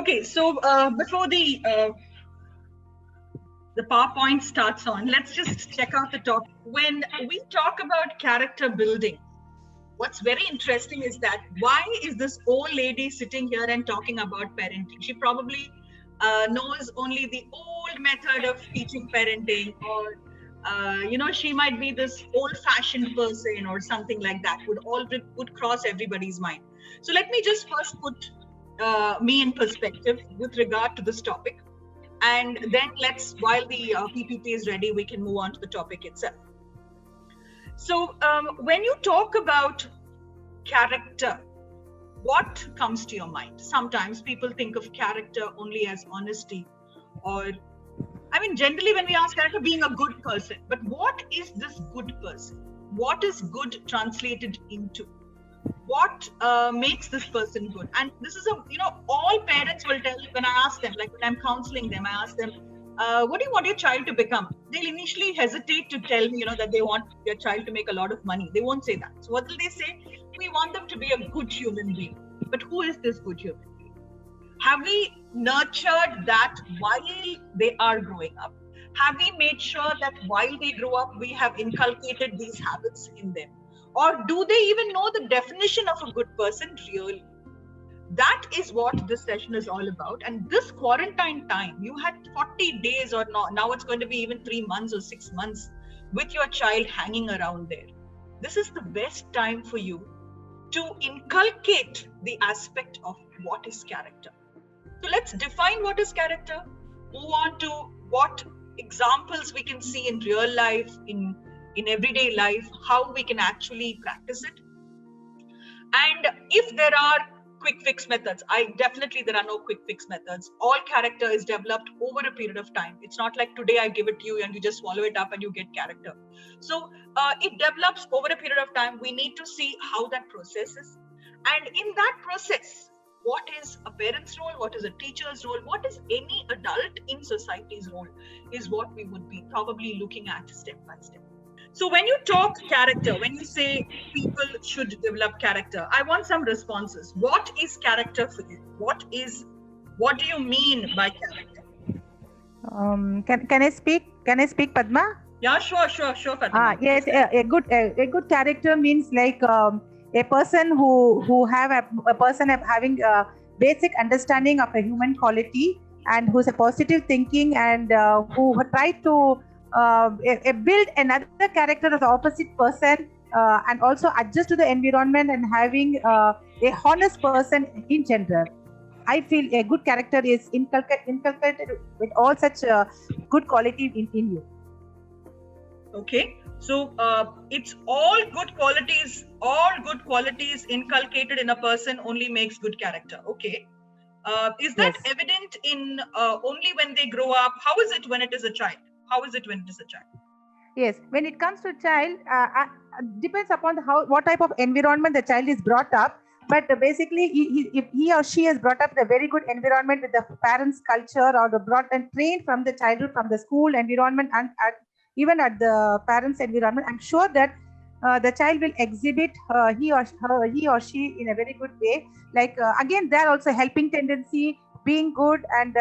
Okay, so before the PowerPoint starts on, let's just check out the topic. When we talk about character building, what's very interesting is that why is this old lady sitting here and talking about parenting? She probably knows only the old method of teaching parenting, or she might be this old-fashioned person or something like that. Would cross everybody's mind. So let me just first put me in perspective with regard to this topic, and then while the PPT is ready, we can move on to the topic itself. So when you talk about character, what comes to your mind? Sometimes people think of character only as honesty, or generally when we ask character, being a good person. But what is this good person? What is good translated into? What makes this person good? And this is all parents will tell, when I ask them, like when I'm counseling them, I ask them, what do you want your child to become? They'll initially hesitate to tell me, that they want their child to make a lot of money. They won't say that. So what will they say? We want them to be a good human being. But who is this good human being? Have we nurtured that while they are growing up? Have we made sure that while they grow up, we have inculcated these habits in them? Or do they even know the definition of a good person really? That is what this session is all about. And this quarantine time, you had 40 days or now it's going to be even 3 months or 6 months with your child hanging around there. This is the best time for you to inculcate the aspect of what is character. So let's define what is character, move on to what examples we can see in real life, in everyday life, how we can actually practice it. And if there are quick fix methods, there are no quick fix methods. All character is developed over a period of time. It's not like today I give it to you and you just swallow it up and you get character. So it develops over a period of time. We need to see how that process is. And in that process, what is a parent's role? What is a teacher's role? What is any adult in society's role is what we would be probably looking at step by step. So when you talk character, when you say people should develop character, I want some responses. What is character for you? What do you mean by character? Can I speak? Can I speak, Padma? Yeah, sure, Padma. Yes, a good character means like a person who have a person having a basic understanding of a human quality, and who's a positive thinking, and who try to build another character of the opposite person, and also adjust to the environment, and having a honest person in general. I feel a good character is inculcated with all such good quality in you. Okay, so it's all good qualities inculcated in a person only makes good character. Okay, is that evident in only when they grow up? How is it when it is a child? Yes, when it comes to a child, depends upon what type of environment the child is brought up. But basically, if he or she is brought up in a very good environment with the parents' culture, or the brought and trained from the childhood, from the school environment, and even at the parents' environment, I'm sure that the child will exhibit he or she in a very good way. Like again, there also helping tendency, being good, and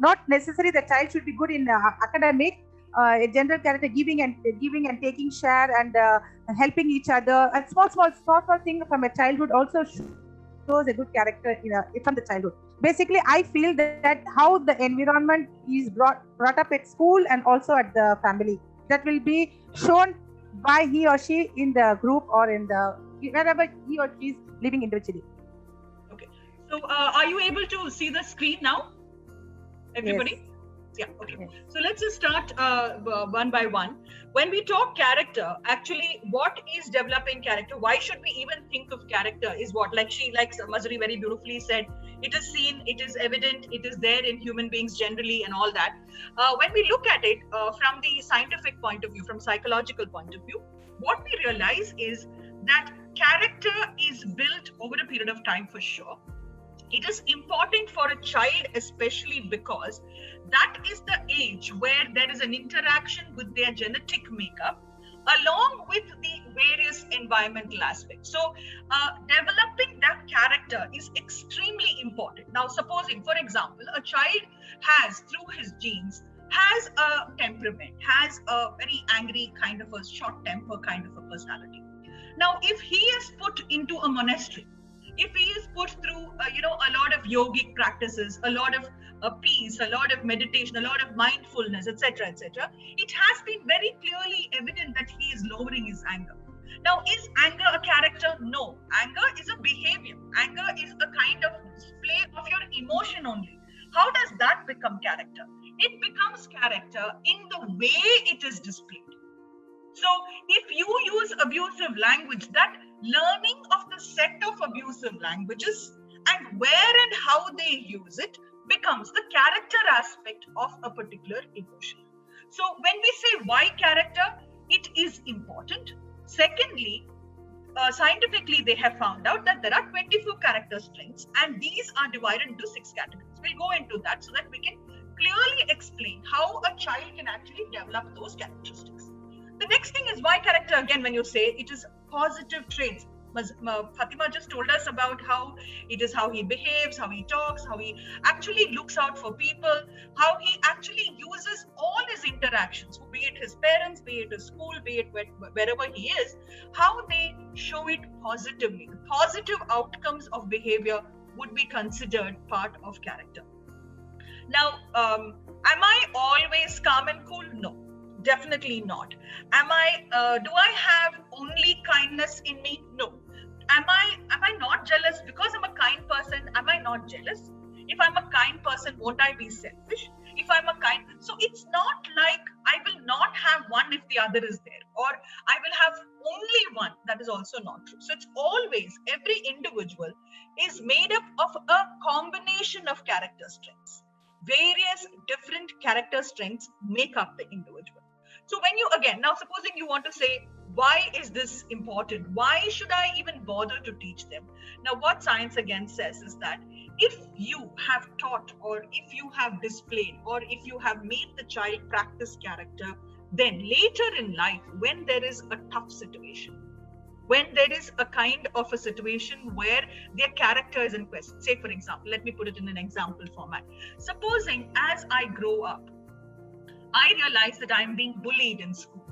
not necessarily the child should be good in academic. A general character, giving and taking share, and helping each other. A small thing from a childhood also shows a good character from the childhood. Basically, I feel that how the environment is brought up at school and also at the family, that will be shown by he or she in the group, or in wherever he or she is living individually. Okay. So are you able to see the screen now, everybody? Yes. Yeah, okay. Yes. So let's just start one by one. When we talk character, actually, what is developing character? Why should we even think of character? Is what, like Mazuri very beautifully said, it is seen, it is evident, it is there in human beings generally, and all that. When we look at it from the scientific point of view, from psychological point of view, what we realize is that character is built over a period of time for sure. It is important for a child, especially because that is the age where there is an interaction with their genetic makeup, along with the various environmental aspect. So developing that character is extremely important. Now, supposing, for example, a child has, through his genes, has a temperament, has a very angry kind of a short temper kind of a personality. Now, if he is put into a monastery, if he is put through, a lot of yogic practices, a lot of peace, a lot of meditation, a lot of mindfulness, etc., etc., it has been very clearly evident that he is lowering his anger. Now, is anger a character? No. Anger is a behavior. Anger is a kind of display of your emotion only. How does that become character? It becomes character in the way it is displayed. So if you use abusive language, that learning of the set of abusive languages and where and how they use it becomes the character aspect of a particular emotion. So when we say why character, it is important. Secondly, scientifically, they have found out that there are 24 character strengths, and these are divided into 6 categories. We'll go into that so that we can clearly explain how a child can actually develop those characteristics. The next thing is why character. Again, when you say it is positive traits, Fatima just told us about how it is how he behaves, how he talks, how he actually looks out for people, how he actually uses all his interactions, be it his parents, be it his school, be it wherever he is, how they show it positively. The positive outcomes of behavior would be considered part of character. Now, am I always calm and cool? No. Definitely not. Do I have only kindness in me? No. Am I not jealous? Because I'm a kind person, am I not jealous? If I'm a kind person, won't I be selfish? If I'm a kind, so it's not like I will not have one if the other is there, or I will have only one. That is also not true. So it's always, every individual is made up of a combination of character strengths. Various different character strengths make up the individual. So when you, again, now supposing you want to say, why is this important? Why should I even bother to teach them? Now, what science again says is that if you have taught, or if you have displayed, or if you have made the child practice character, then later in life, when there is a tough situation, when there is a kind of a situation where their character is in question, say for example, let me put it in an example format. Supposing as I grow up, I realize that I'm being bullied in school.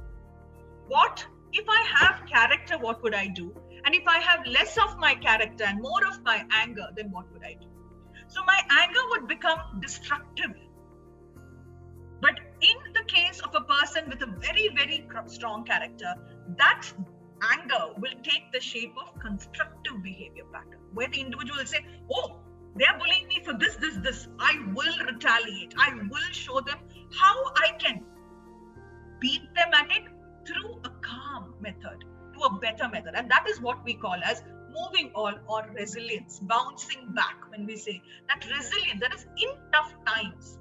What if I have character? What would I do? And if I have less of my character and more of my anger, then what would I do? So my anger would become destructive. But in the case of a person with a very, very strong character, that anger will take the shape of constructive behavior pattern, where the individual will say, oh, they are bullying me for this. I will retaliate. I will show them how I can beat them at it through a calm method, to a better method. And that is what we call as moving on, or resilience, bouncing back. When we say that resilience, that is in tough times,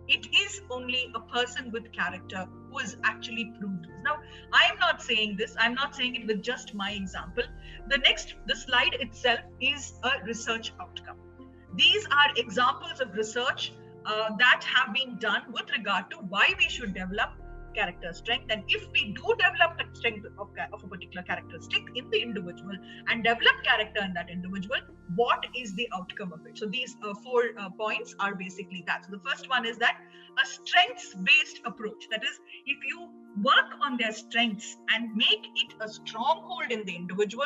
it is only a person with character who is actually proved this. Now, I am not saying this, I'm not saying it with just my example. The slide itself is a research outcome. These are examples of research that have been done with regard to why we should develop character strength, and if we do develop the strength of a particular characteristic in the individual and develop character in that individual, what is the outcome of it? So these 4 points are basically that. So the first one is that a strengths-based approach, that is, if you work on their strengths and make it a stronghold in the individual,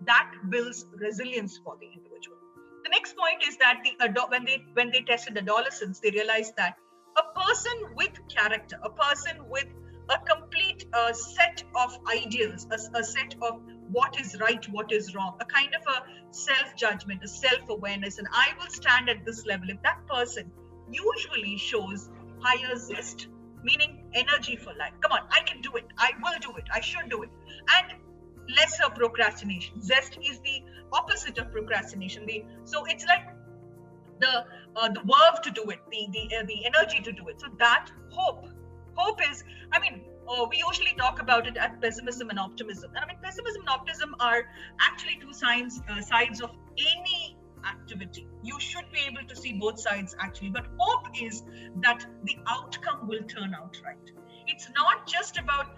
that builds resilience for the individual. The next point is that when they tested adolescents, they realized that a person with character, a person with a complete set of ideals, a set of what is right, what is wrong, a kind of a self-judgment, a self-awareness, and I will stand at this level. If that person usually shows higher zest, meaning energy for life, come on, I can do it, I will do it, I should do it, and lesser procrastination. Zest is the opposite of procrastination. So it's like the verve to do it, the energy to do it. So that hope is, we usually talk about it as pessimism and optimism. And pessimism and optimism are actually 2 sides of any activity. You should be able to see both sides actually, but hope is that the outcome will turn out right. It's not just about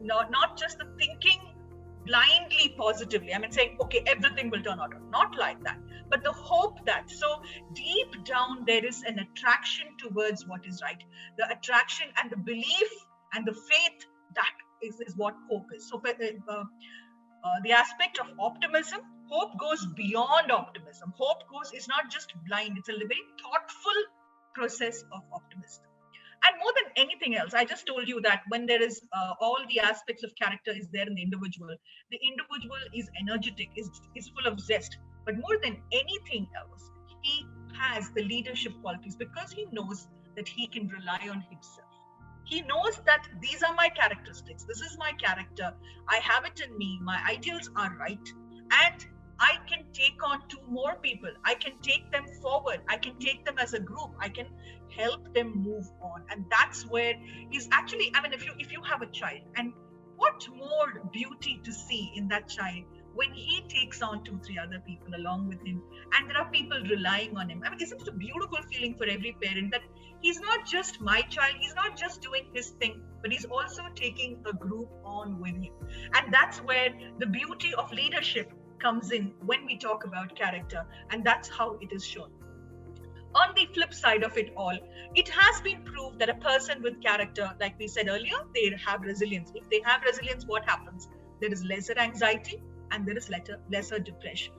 not just the thinking blindly positively. I mean, saying, okay, everything will turn out. Not like that. But the hope that, so deep down, there is an attraction towards what is right. The attraction and the belief and the faith, that is what hope is. So the aspect of optimism, hope goes beyond optimism. Hope is not just blind, it's a very thoughtful process of optimism. And more than anything else, I just told you that when there is all the aspects of character is there in the individual is energetic, is full of zest. But more than anything else, he has the leadership qualities because he knows that he can rely on himself. He knows that these are my characteristics. This is my character. I have it in me. My ideals are right. And I can take on 2 more people. I can take them forward. I can take them as a group. I can help them move on. And that's where he's actually, I mean, if you have a child, and what more beauty to see in that child when he takes on 2-3 other people along with him, and there are people relying on him. I mean, isn't it a beautiful feeling for every parent that he's not just my child, he's not just doing his thing, but he's also taking a group on with him. And that's where the beauty of leadership comes in when we talk about character, and that's how it is shown. On the flip side of it all, it has been proved that a person with character, like we said earlier, they have resilience. If they have resilience, what happens? There is lesser anxiety and there is lesser depression.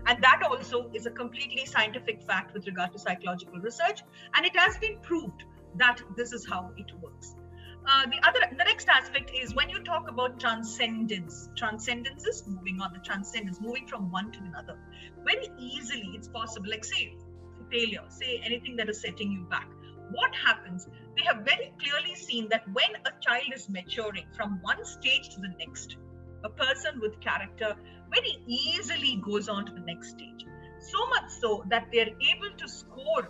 And that also is a completely scientific fact with regard to psychological research, and it has been proved that this is how it works. The next aspect is when you talk about transcendence. Transcendence is moving on, the transcendence, moving from one to another. Very easily, it's possible, like say failure, say anything that is setting you back. What happens? They have very clearly seen that when a child is maturing from one stage to the next, a person with character very easily goes on to the next stage. So much so that they're able to score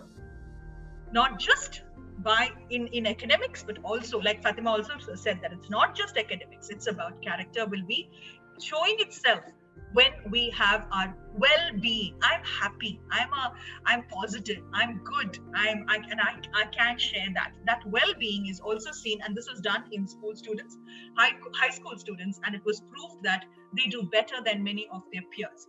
not just by in academics, but also, like Fatima also said, that it's not just academics, it's about character will be showing itself when we have our well-being. I'm happy, I'm positive, I'm good, I can share that. That well-being is also seen, and this was done in school students, high school students, and it was proved that they do better than many of their peers.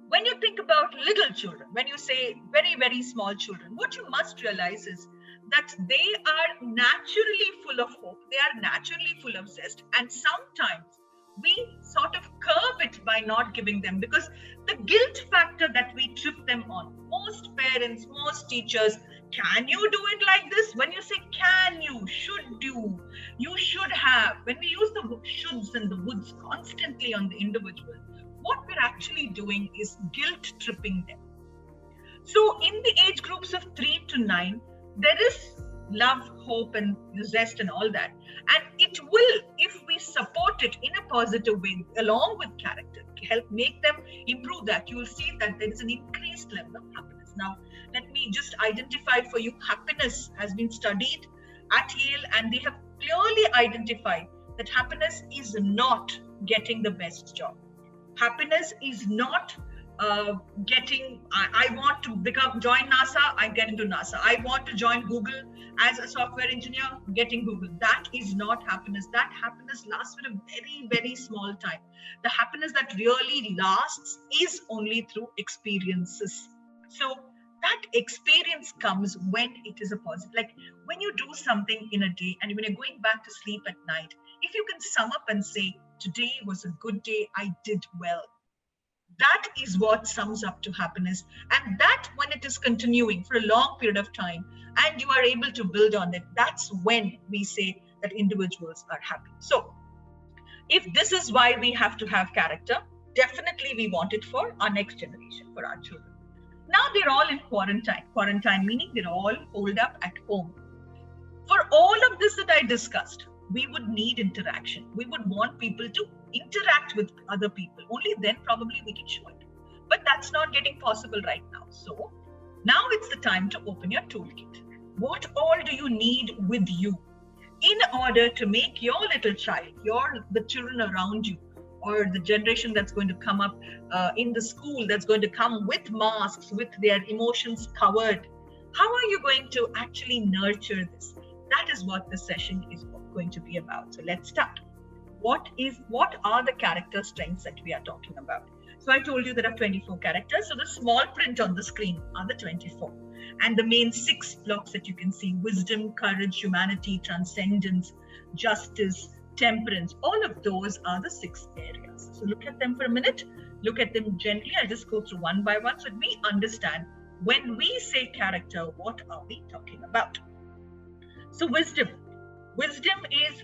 When you think about little children, when you say very, very small children, what you must realize is that they are naturally full of hope. They are naturally full of zest. And sometimes we sort of curb it by not giving them, because the guilt factor that we trip them on, most parents, most teachers, can you do it like this? When you say can you, should do, you should have, when we use the shoulds and the woulds constantly on the individual, what we're actually doing is guilt tripping them. So in the age groups of 3 to 9, there is love, hope, and zest and all that. And it will, if we support it in a positive way, along with character, help make them improve that, you will see that there is an increased level of happiness. Now, let me just identify for you, happiness has been studied at Yale, and they have clearly identified that happiness is not getting the best job. Happiness is not getting, I want to join NASA, I get into NASA. I want to join Google as a software engineer, getting Google. That is not happiness. That happiness lasts for a very, very small time. The happiness that really lasts is only through experiences. So that experience comes when it is a positive. Like when you do something in a day and when you're going back to sleep at night, if you can sum up and say, today was a good day, I did well. That is what sums up to happiness. And that when it is continuing for a long period of time and you are able to build on it, that's when we say that individuals are happy. So if this is why we have to have character, definitely we want it for our next generation, for our children. Now they're all in quarantine. Quarantine meaning they're all holed up at home. For all of this that I discussed, we would need interaction. We would want people to interact with other people. Only then probably we can show it. But that's not getting possible right now. So now it's the time to open your toolkit. What all do you need with you in order to make your little child, the children around you, or the generation that's going to come up in the school, that's going to come with masks, with their emotions covered? How are you going to actually nurture this? That is what this session is going to be about. So let's start. what are the character strengths that we are talking about. So I told you there are 24 characters. So the small print on the screen are the 24. And the main 6 blocks that you can see: wisdom, courage, humanity, transcendence, justice, temperance. All of those are the 6 areas. So look at them for a minute. Look at them gently. I'll just go through one by one so that we understand when we say character, what are we talking about? So wisdom. Wisdom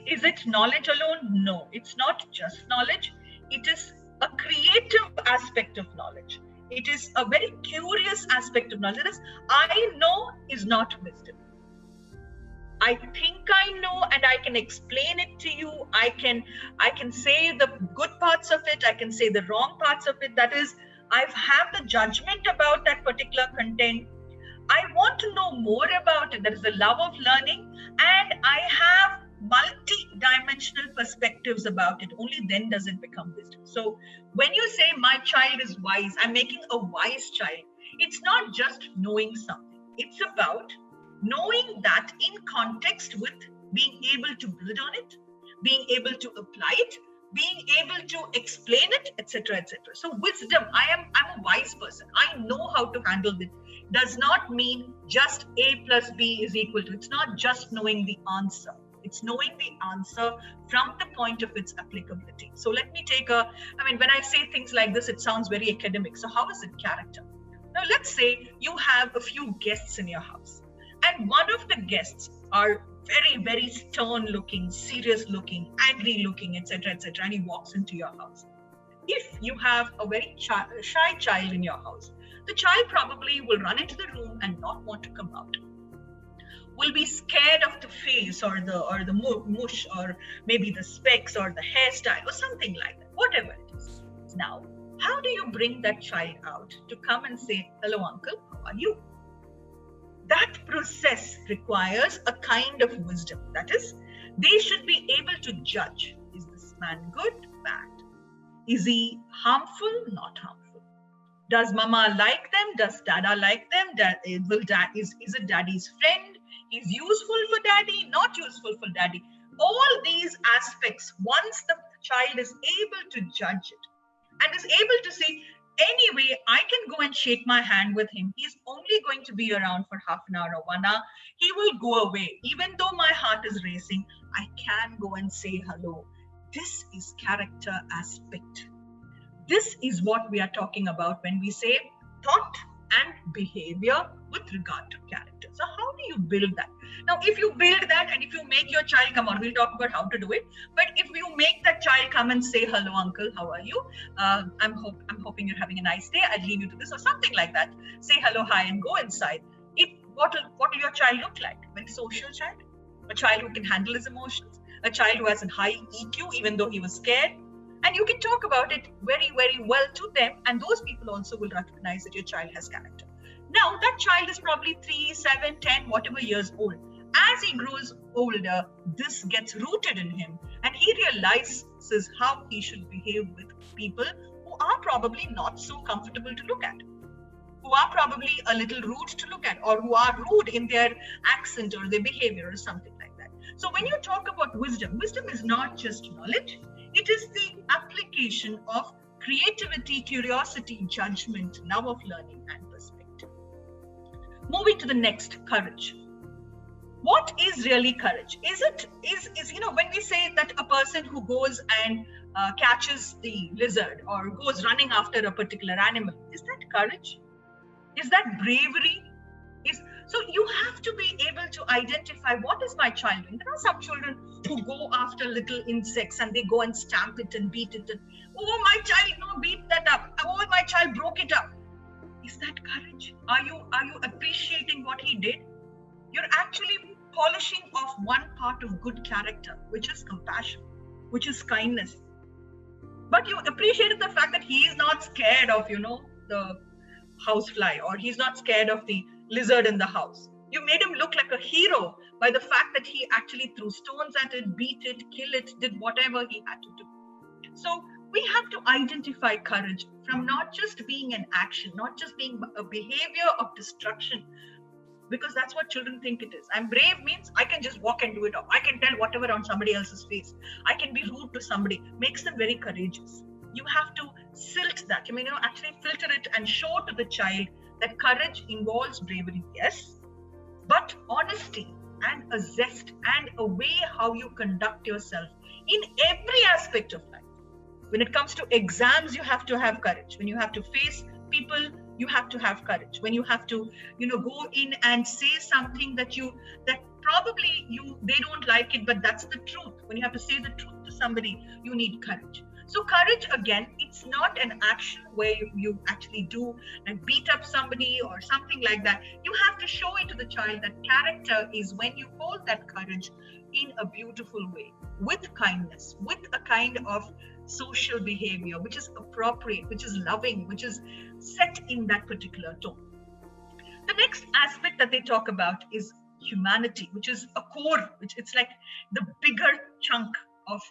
is it knowledge alone? No, it's not just knowledge. It is a creative aspect of knowledge. It is a very curious aspect of knowledge. That is, I know is not wisdom. I think I know and I can explain it to you. I can say the good parts of it. I can say the wrong parts of it. That is, I have the judgment about that particular content. I want to know more about it. There is a love of learning, and I have multi-dimensional perspectives about it. Only then does it become wisdom. So when you say my child is wise, I'm making a wise child. It's not just knowing something. It's about knowing that in context with being able to build on it, being able to apply it, being able to explain it, etc., etc. So wisdom, I'm a wise person. I know how to handle it. Does not mean just A plus B is equal to. It's not just knowing the answer. It's knowing the answer from the point of its applicability. So let me take when I say things like this, it sounds very academic. So how is it character? Now let's say you have a few guests in your house, and one of the guests are very, very stern looking, serious looking, angry looking, etc., etc., and he walks into your house. If you have a very shy child in your house, the child probably will run into the room and not want to come out. Will be scared of the face or the mush or maybe the specs or the hairstyle or something like that, whatever it is. Now, how do you bring that child out to come and say, hello, uncle, how are you? That process requires a kind of wisdom. That is, they should be able to judge. Is this man good, bad? Is he harmful, not harmful? Does mama like them? Does dada like them? Is it daddy's friend? Is useful for daddy, not useful for daddy? All these aspects, once the child is able to judge it and is able to say, anyway, I can go and shake my hand with him. He's only going to be around for half an hour or 1 hour. He will go away. Even though my heart is racing, I can go and say hello. This is character aspect. This is what we are talking about when we say thought and behavior with regard to character. So how do you build that? Now, if you build that and if you make your child come on, we'll talk about how to do it. But if you make that child come and say, hello, uncle, how are you? I'm hoping you're having a nice day. I'll leave you to this or something like that. Say hello, hi, and go inside. What will your child look like? A very social child? A child who can handle his emotions? A child who has a high EQ, even though he was scared? And you can talk about it very, very well to them. And those people also will recognize that your child has character. Now, that child is probably 3, 7, 10, whatever years old. As he grows older, this gets rooted in him. And he realizes how he should behave with people who are probably not so comfortable to look at, who are probably a little rude to look at, or who are rude in their accent or their behavior or something like that. So when you talk about wisdom, wisdom is not just knowledge. It is the application of creativity, curiosity, judgment, love of learning, and perspective. Moving to the next, courage. What is really courage? Is when we say that a person who goes and catches the lizard or goes running after a particular animal, is that courage? Is that bravery? So you have to be able to identify what is my child doing. There are some children who go after little insects and they go and stamp it and beat it. And, oh, my child, no, beat that up. Oh, my child broke it up. Is that courage? Are you appreciating what he did? You're actually polishing off one part of good character, which is compassion, which is kindness. But you appreciated the fact that he is not scared of, the housefly, or he's not scared of the lizard in the house. You made him look like a hero by the fact that he actually threw stones at it, beat it, killed it, did whatever he had to do. So we have to identify courage from not just being an action, not just being a behavior of destruction, because that's what children think it is. I'm brave means I can just walk and do it, or I can tell whatever on somebody else's face. I can be rude to somebody. Makes them very courageous. You have to silt that. Actually filter it and show to the child that courage involves bravery, yes, but honesty and a zest and a way how you conduct yourself in every aspect of life. When it comes to exams, you have to have courage. When you have to face people, you have to have courage. When you have to, go in and say something that probably they don't like it, but that's the truth. When you have to say the truth to somebody, you need courage. So courage, again, it's not an action where you actually do and beat up somebody or something like that. You have to show it to the child that character is when you hold that courage in a beautiful way, with kindness, with a kind of social behavior, which is appropriate, which is loving, which is set in that particular tone. The next aspect that they talk about is humanity, which is a core, which it's like the bigger chunk of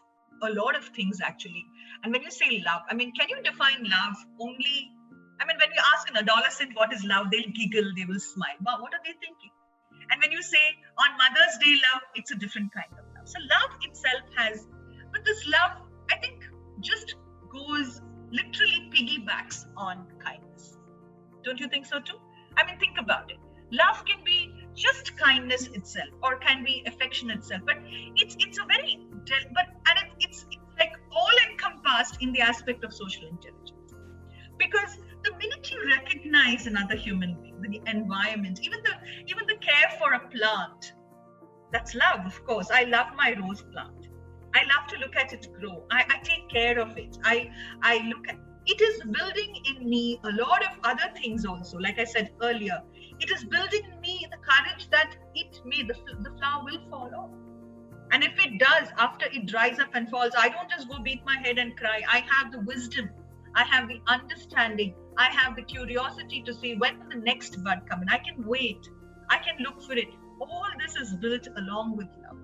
a lot of things actually. And when you say love, can you define love only? When you ask an adolescent what is love, they'll giggle, they will smile. Wow, what are they thinking? And when you say on Mother's Day love, it's a different kind of love. So love itself but this love, I think, just goes literally piggybacks on kindness. Don't you think so too? Think about it. Love can be just kindness itself, or can be affection itself, but it's a very it's like all encompassed in the aspect of social intelligence. Because the minute you recognize another human being, the environment, even the care for a plant, that's love. Of course, I love my rose plant. I love to look at it grow. I take care of it. I look at it. Is building in me a lot of other things also. Like I said earlier, it is building in me the courage that the flower will fall off. And if it does, after it dries up and falls, I don't just go beat my head and cry. I have the wisdom. I have the understanding. I have the curiosity to see when the next bud comes. I can wait. I can look for it. All this is built along with love.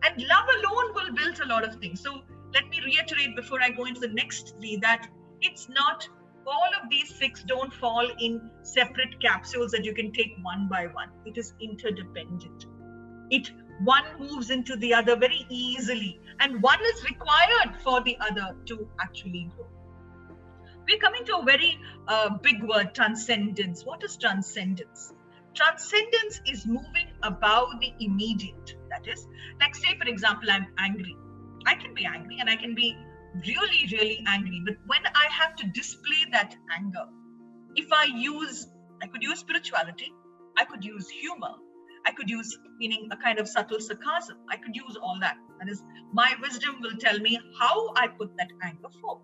And love alone will build a lot of things. So let me reiterate before I go into the next three that it's not, all of these 6 don't fall in separate capsules that you can take one by one. It is interdependent. One moves into the other very easily, and one is required for the other to actually grow. We're coming to a very big word, transcendence. What is transcendence? Transcendence is moving above the immediate. That is, like say for example, I'm angry. I can be angry and I can be really, really angry. But when I have to display that anger, I could use spirituality, I could use humor, I could use a kind of subtle sarcasm. I could use all that. That is, my wisdom will tell me how I put that anger forward.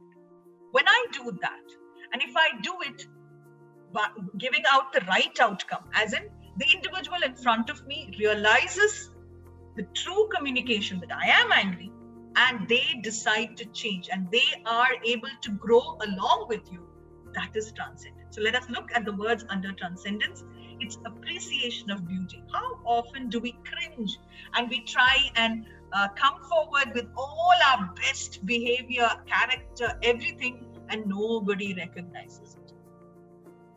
When I do that, and if I do it by giving out the right outcome, as in the individual in front of me realizes the true communication that I am angry, and they decide to change, and they are able to grow along with you, that is transcendence. So let us look at the words under transcendence. It's appreciation of beauty. How often do we cringe and we try and come forward with all our best behavior, character, everything, and nobody recognizes it?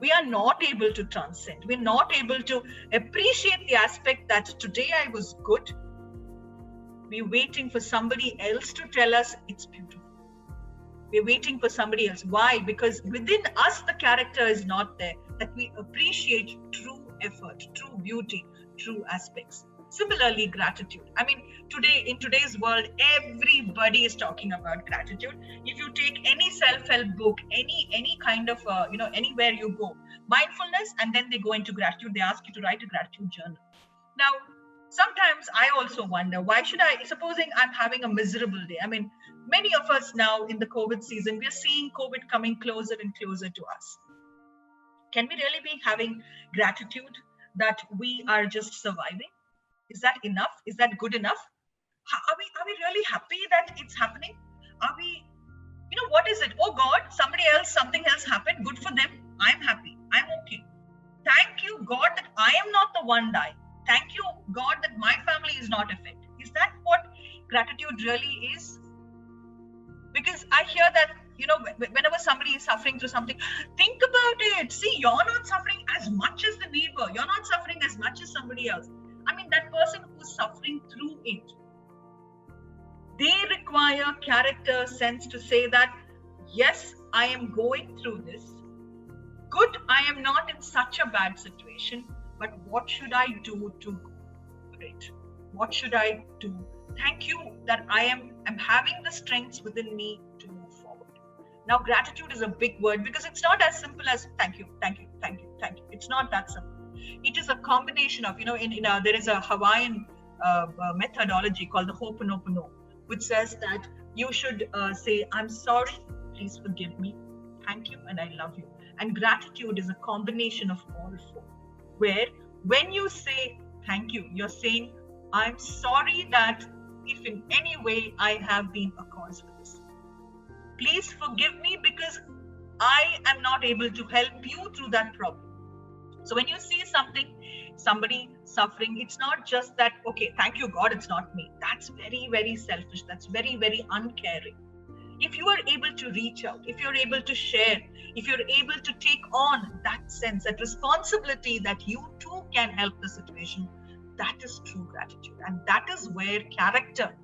We are not able to transcend. We're not able to appreciate the aspect that today I was good. We're waiting for somebody else to tell us it's beautiful. We're waiting for somebody else. Why? Because within us, the character is not there, that we appreciate true effort, true beauty, true aspects. Similarly, gratitude. Today, in today's world, everybody is talking about gratitude. If you take any self-help book, any kind of, anywhere you go, mindfulness, and then they go into gratitude, they ask you to write a gratitude journal. Now, sometimes I also wonder, supposing I'm having a miserable day. Many of us now in the COVID season, we are seeing COVID coming closer and closer to us. Can we really be having gratitude that we are just surviving? Is that enough? Is that good enough? Are we really happy that it's happening? Are we, what is it? Oh God, something else happened. Good for them. I'm happy. I'm okay. Thank you, God, that I am not the one dying. Thank you, God, that my family is not affected. Is that what gratitude really is? Because I hear that whenever somebody is suffering through something, think about it. See, you're not suffering as much as the neighbor. You're not suffering as much as somebody else. I mean, that person who's suffering through it, they require character sense to say that, yes, I am going through this. Good, I am not in such a bad situation, but what should I do to go through it? What should I do? Thank you that I am having the strengths within me to move forward. Now, gratitude is a big word because it's not as simple as thank you, thank you, thank you, thank you. It's not that simple. It is a combination of, there is a Hawaiian methodology called the Ho'oponopono, which says that you should say, I'm sorry, please forgive me, thank you, and I love you. And gratitude is a combination of all four, where when you say thank you, you're saying, I'm sorry that if in any way I have been a cause for this. Please forgive me because I am not able to help you through that problem. So when you see somebody suffering, it's not just that, okay, thank you, God, it's not me. That's very, very selfish. That's very, very uncaring. If you are able to reach out, if you're able to share, if you're able to take on that sense, that responsibility that you too can help the situation, that is true gratitude. And that is where character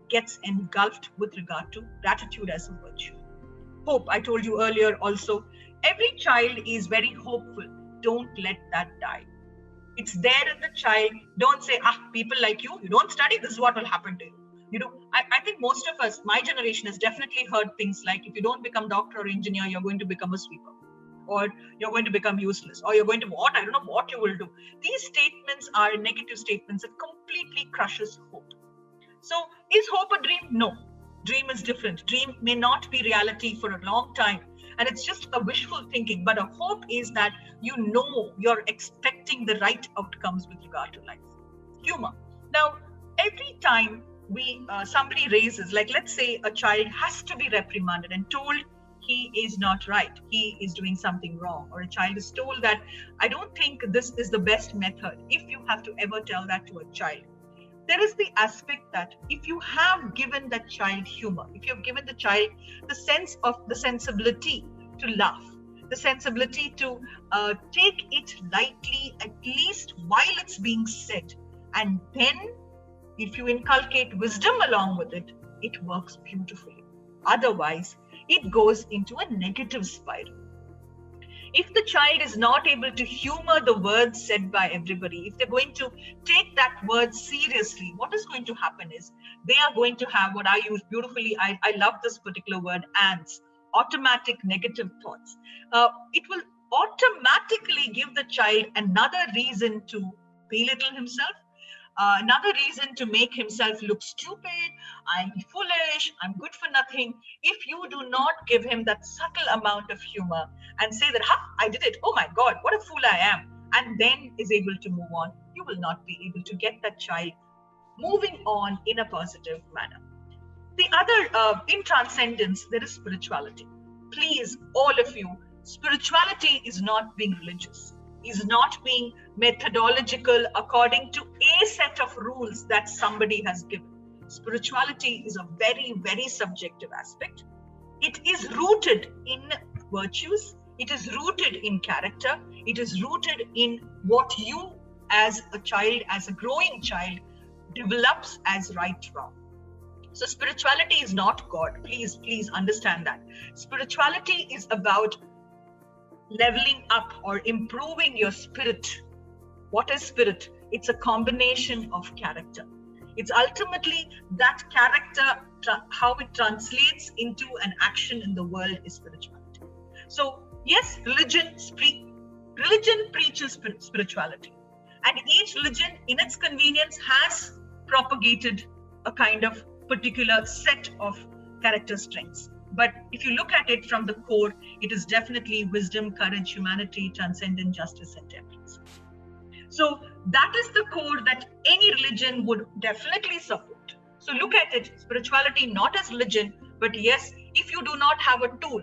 gets engulfed with regard to gratitude as a virtue. Hope, I told you earlier also, every child is very hopeful. Don't let that die. It's there in the child. Don't say, people like you don't study, this is what will happen to you. I think most of us, my generation has definitely heard things like, if you don't become doctor or engineer, you're going to become a sweeper, or you're going to become useless, or you're going to what? I don't know what you will do. These statements are negative statements that completely crushes hope. So is hope a dream? No. Dream is different. Dream may not be reality for a long time. And it's just a wishful thinking. But a hope is that you're expecting the right outcomes with regard to life. Humor. Now, every time somebody raises, like let's say a child has to be reprimanded and told he is not right, he is doing something wrong, or a child is told that I don't think this is the best method. If you have to ever tell that to a child, there is the aspect that if you have given that child humor, if you've given the child the sense of the sensibility to laugh, the sensibility to take it lightly, at least while it's being said, and then if you inculcate wisdom along with it, it works beautifully. Otherwise, it goes into a negative spiral. If the child is not able to humor the words said by everybody, if they're going to take that word seriously, what is going to happen is they are going to have what I use beautifully. I love this particular word, ants, automatic negative thoughts. It will automatically give the child another reason to belittle himself, another reason to make himself look stupid, I'm foolish, I'm good for nothing. If you do not give him that subtle amount of humor and say that, I did it, oh my God, what a fool I am, and then is able to move on, you will not be able to get that child moving on in a positive manner. The other, in transcendence, there is spirituality. Please, all of you, spirituality is not being religious, is not being methodological according to a set of rules that somebody has given. Spirituality is a very, very subjective aspect. It is rooted in virtues. It is rooted in character. It is rooted in what you as a child, as a growing child, develops as right wrong. So spirituality is not God. Please understand that. Spirituality is about leveling up or improving your spirit. What is spirit? It's a combination of character. It's ultimately that character, how it translates into an action in the world is spirituality. So yes, religion preaches spirituality. And each religion in its convenience has propagated a kind of particular set of character strengths. But if you look at it from the core, it is definitely wisdom, courage, humanity, transcendence, justice, and temperance. So that is the core that any religion would definitely support. So look at it, spirituality not as religion, but yes, if you do not have a tool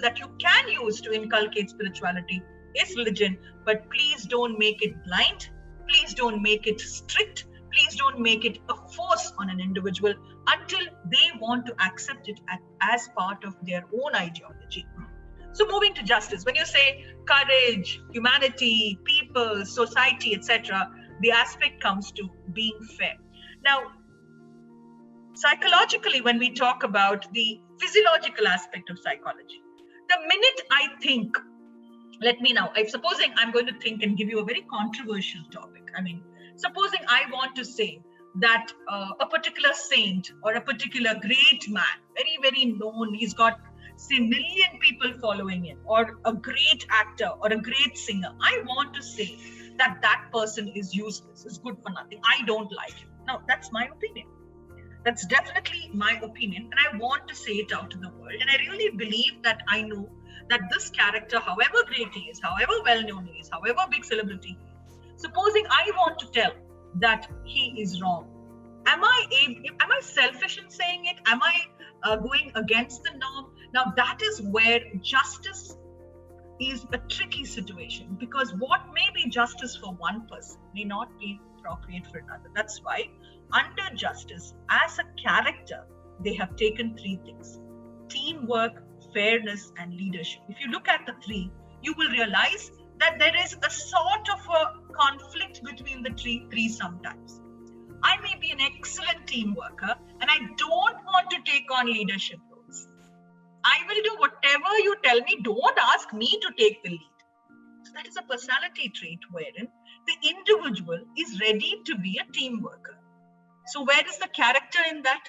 that you can use to inculcate spirituality is religion, but please don't make it blind. Please don't make it strict. Please don't make it a force on an individual. until they want to accept it as part of their own ideology. So moving to justice, when you say courage, humanity, people, society, etc., the aspect comes to being fair. Now, psychologically, when we talk about the physiological aspect of psychology, the minute I think, supposing I'm going to think and give you a very controversial topic. Supposing I want to say that a particular saint or a particular great man, very, very known, he's got, say, 1 million people following him, or a great actor or a great singer, I want to say that that person is useless, is good for nothing, I don't like him. Now, that's my opinion. That's definitely my opinion, and I want to say it out to the world. And I really believe that I know that this character, however great he is, however well-known he is, however big celebrity he is, supposing I want to tell that he is wrong, am I selfish in saying it? Am I going against the norm? Now, that is where justice is a tricky situation, because what may be justice for one person may not be appropriate for another. That's why under justice, as a character, they have taken 3 things: teamwork, fairness, and leadership. If you look at the 3, you will realize that there is a sort of a conflict between the 3 sometimes. I may be an excellent team worker and I don't want to take on leadership roles. I will do whatever you tell me. Don't ask me to take the lead. So that is a personality trait wherein the individual is ready to be a team worker. So where is the character in that?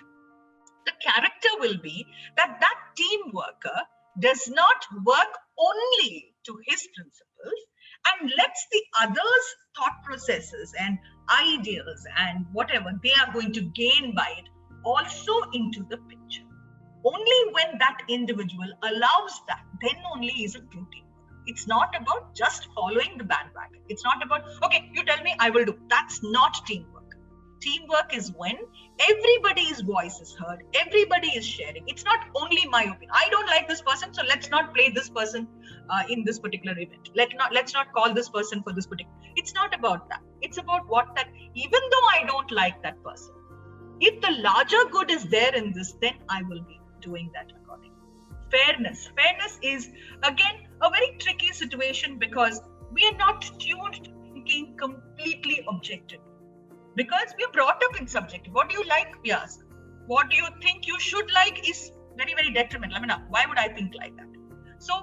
The character will be that that team worker does not work only to his principles and lets the others' thought processes and ideas and whatever they are going to gain by it also into the picture. Only when that individual allows that, then only is a true team. It's not about just following the bandwagon. It's not about, okay, you tell me, I will do. That's not teamwork. Teamwork is when everybody's voice is heard, everybody is sharing. It's not only my opinion. I don't like this person, so let's not play this person in this particular event. Let's not call this person for this particular. It's not about that. It's about what even though I don't like that person, if the larger good is there in this, then I will be doing that accordingly. Fairness. Fairness is, again, a very tricky situation because we are not tuned to thinking completely objectively. Because we are brought up in subjective. What do you like? We ask. What do you think you should like is very, very detrimental. Why would I think like that? So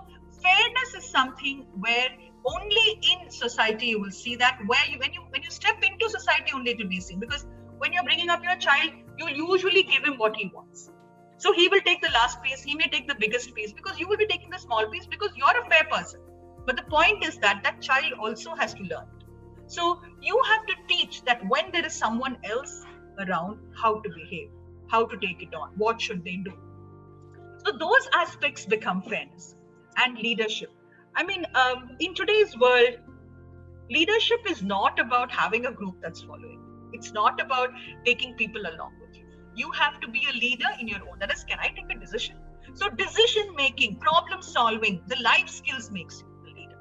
fairness is something where only in society you will see that, where when you step into society only it will be seen. Because when you're bringing up your child, you'll usually give him what he wants. So he will take the last piece, he may take the biggest piece because you will be taking the small piece because you're a fair person. But the point is that that child also has to learn. So you have to teach that when there is someone else around, how to behave, how to take it on, what should they do. So those aspects become fairness and leadership. In today's world, leadership is not about having a group that's following. It's not about taking people along with you. You have to be a leader in your own. That is, can I take a decision? So decision making, problem solving, the life skills makes you the leader.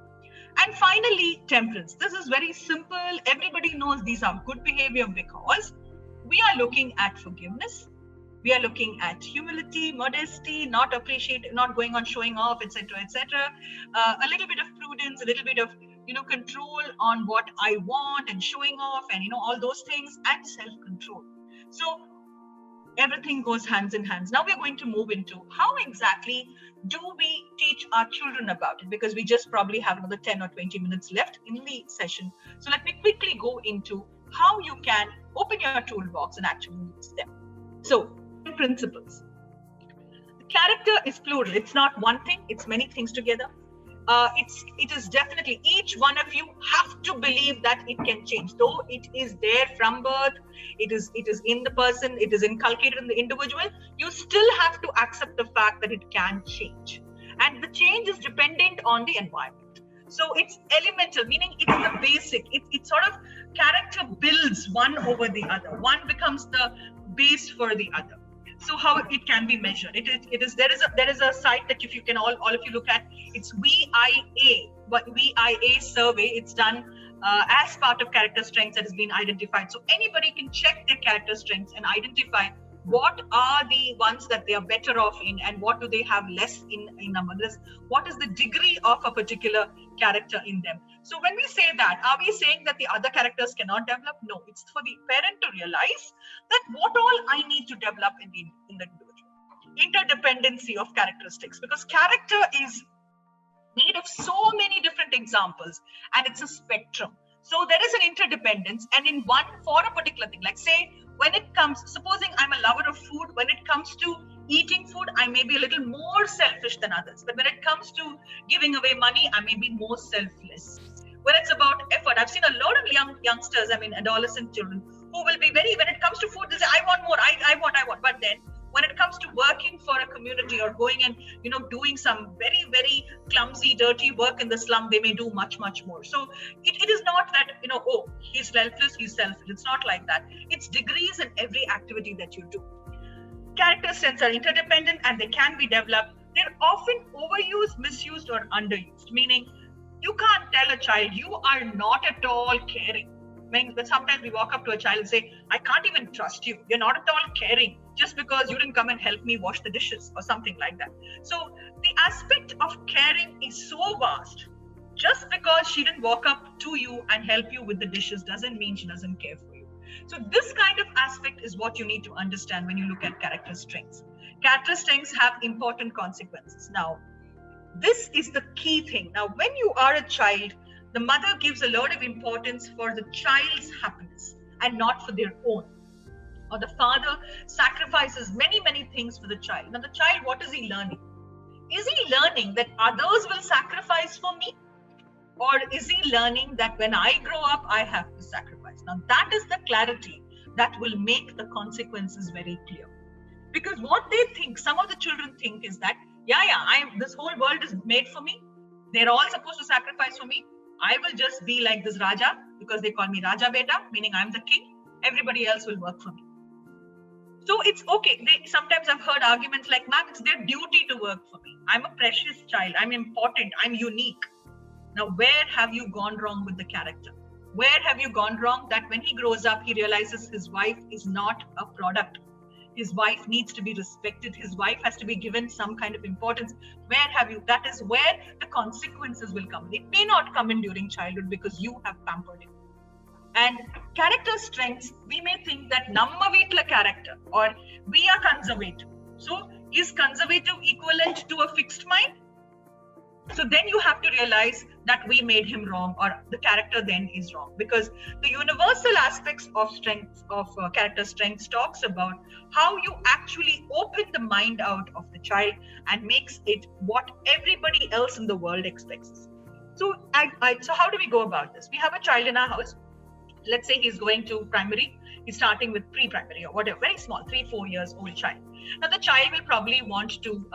And finally, temperance. This is very simple. Everybody knows these are good behavior because we are looking at forgiveness. We are looking at humility, modesty, not going on showing off, etc., etc. A little bit of prudence, a little bit of control on what I want and showing off, and all those things, and self-control. So everything goes hands in hands. Now we're going to move into how exactly do we teach our children about it, because we just probably have another 10 or 20 minutes left in the session. So let me quickly go into how you can open your toolbox and actually use them. So principles. The character is plural. It's not one thing, it's many things together. It is definitely, each one of you have to believe that it can change. Though it is there from birth, it is in the person, it is inculcated in the individual, you still have to accept the fact that it can change. And the change is dependent on the environment. So it's elemental, meaning it's the basic. It's sort of character builds one over the other. One becomes the base for the other. So how it can be measured? There is a site that if you can all of you look at. It's VIA survey. It's done as part of character strengths that has been identified. So anybody can check their character strengths and identify what are the ones that they are better off in, and what do they have less in others? What is the degree of a particular character in them? So when we say that, are we saying that the other characters cannot develop? No, it's for the parent to realize that what all I need to develop in the individual. Interdependency of characteristics, because character is made of so many different examples and it's a spectrum. So there is an interdependence, and in one for a particular thing, like say when it comes, supposing I'm a lover of food, when it comes to eating food, I may be a little more selfish than others. But when it comes to giving away money, I may be more selfless. When it's about effort, I've seen a lot of youngsters, adolescent children who will be when it comes to food, they say, I want more, I want. But then when it comes to working for a community or going and, doing some very, very clumsy, dirty work in the slum, they may do much, much more. So it is not that, oh, he's selfless, he's selfish. It's not like that. It's degrees in every activity that you do. Character strengths are interdependent and they can be developed. They're often overused, misused, or underused, meaning you can't tell a child you are not at all caring. But sometimes we walk up to a child and say, I can't even trust you. You're not at all caring just because you didn't come and help me wash the dishes or something like that. So the aspect of caring is so vast. Just because she didn't walk up to you and help you with the dishes doesn't mean she doesn't care for you. So this kind of aspect is what you need to understand when you look at character strengths. Character strengths have important consequences. Now, this is the key thing. Now, when you are a child, the mother gives a lot of importance for the child's happiness and not for their own. Or the father sacrifices many, many things for the child. Now the child, what is he learning? Is he learning that others will sacrifice for me? Or is he learning that when I grow up, I have to sacrifice? Now that is the clarity that will make the consequences very clear. Because what they think, some of the children think is that, this whole world is made for me. They're all supposed to sacrifice for me. I will just be like this Raja because they call me Raja Beta, meaning I'm the king. Everybody else will work for me. So it's okay. Sometimes I've heard arguments like, ma'am, it's their duty to work for me. I'm a precious child. I'm important. I'm unique. Now, where have you gone wrong with the character? Where have you gone wrong that when he grows up, he realizes his wife is not a product. His wife needs to be respected. His wife has to be given some kind of importance. That is where the consequences will come. It may not come in during childhood because you have pampered him. And character strengths, we may think that namma veetla character or we are conservative. So is conservative equivalent to a fixed mind? So then you have to realize that we made him wrong, or the character then is wrong, because the universal aspects of strengths of character strengths talks about how you actually open the mind out of the child and makes it what everybody else in the world expects. So so how do we go about this? We have a child in our house. Let's say he's going to primary. He's starting with pre-primary or whatever, very small, 3-4 years old child. Now the child will probably want to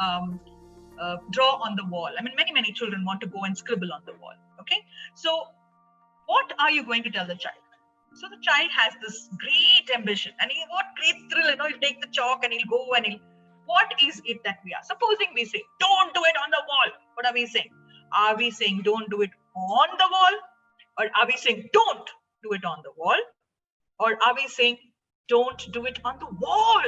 draw on the wall. Many children want to go and scribble on the wall. Okay, so what are you going to tell the child? So the child has this great ambition, and what great thrill, he'll take the chalk and he'll go and what is it that we are? Supposing we say, don't do it on the wall. What are we saying? Are we saying don't do it on the wall? Or are we saying don't do it on the wall? Or are we saying don't do it on the wall?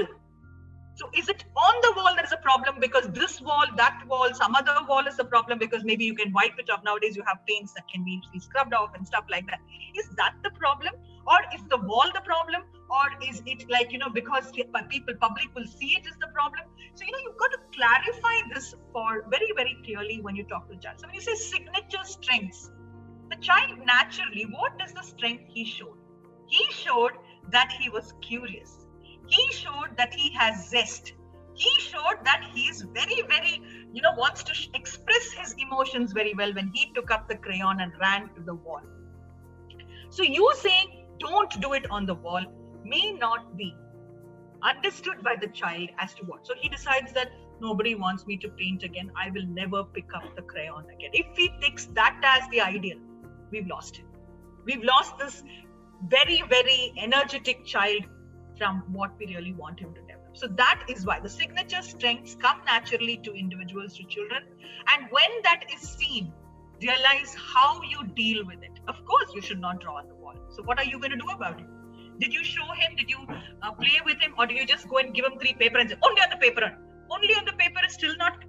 So is it on the wall that is a problem because this wall, that wall, some other wall is the problem because maybe you can wipe it off? Nowadays you have paints that can be scrubbed off and stuff like that. Is that the problem? Or is the wall the problem? Or is it like, because public will see it is the problem? So, you've got to clarify this for very, very clearly when you talk to the child. So when you say signature strengths, the child naturally, what is the strength he showed? He showed that he was curious. He showed that he has zest. He showed that he is very, very, wants to express his emotions very well when he took up the crayon and ran to the wall. So you saying don't do it on the wall may not be understood by the child as to what. So he decides that nobody wants me to paint again. I will never pick up the crayon again. If he takes that as the ideal, we've lost him. We've lost this very, very energetic child from what we really want him to develop. So that is why the signature strengths come naturally to individuals, to children. And when that is seen, realize how you deal with it. Of course, you should not draw on the wall. So what are you going to do about it? Did you show him? Did you play with him? Or do you just go and give him 3 papers and say, only on the paper? Only on the paper is still not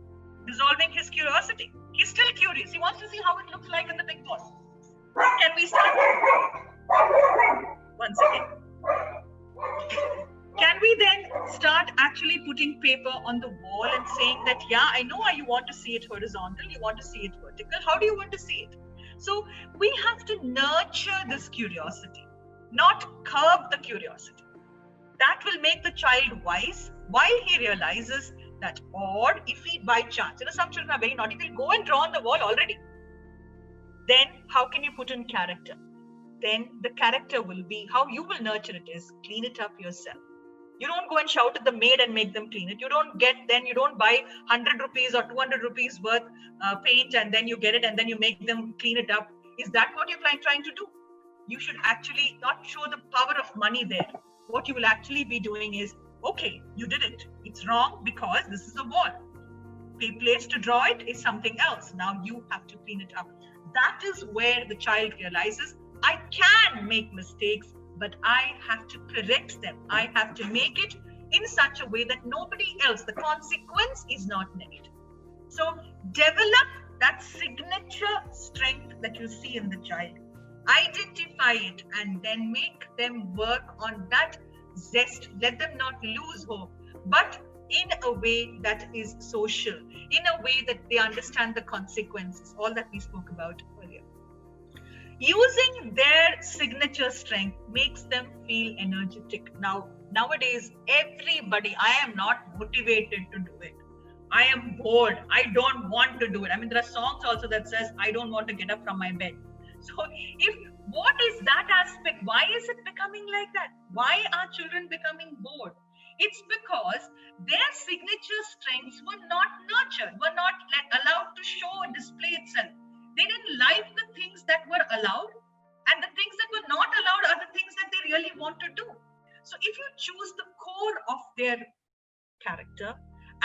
dissolving his curiosity. He's still curious. He wants to see how it looks like in the big boss. Can we start? Once again. Can we then start actually putting paper on the wall and saying that, yeah, I know you want to see it horizontal, you want to see it vertical. How do you want to see it? So we have to nurture this curiosity, not curb the curiosity. That will make the child wise while he realizes that, or if he by chance, some children are very naughty, they'll go and draw on the wall already. Then how can you put in character? Then the character will be, how you will nurture it is, clean it up yourself. You don't go and shout at the maid and make them clean it. You don't buy 100 rupees or 200 rupees worth paint and then you get it and then you make them clean it up. Is that what you're trying to do? You should actually not show the power of money there. What you will actually be doing is, okay, you did it. It's wrong because this is a wall. The place to draw it is something else. Now you have to clean it up. That is where the child realizes, I can make mistakes, but I have to correct them. I have to make it in such a way that nobody else, the consequence is not negative. So develop that signature strength that you see in the child. Identify it and then make them work on that zest. Let them not lose hope, but in a way that is social, in a way that they understand the consequences, all that we spoke about earlier. Using their signature strength makes them feel energetic. Nowadays, everybody, I am not motivated to do it. I am bored. I don't want to do it. I mean, there are songs also that says, I don't want to get up from my bed. So what is that aspect? Why is it becoming like that? Why are children becoming bored? It's because their signature strengths were not nurtured, were not allowed to show or display itself. They didn't like the things that were allowed, and the things that were not allowed are the things that they really want to do. So if you choose the core of their character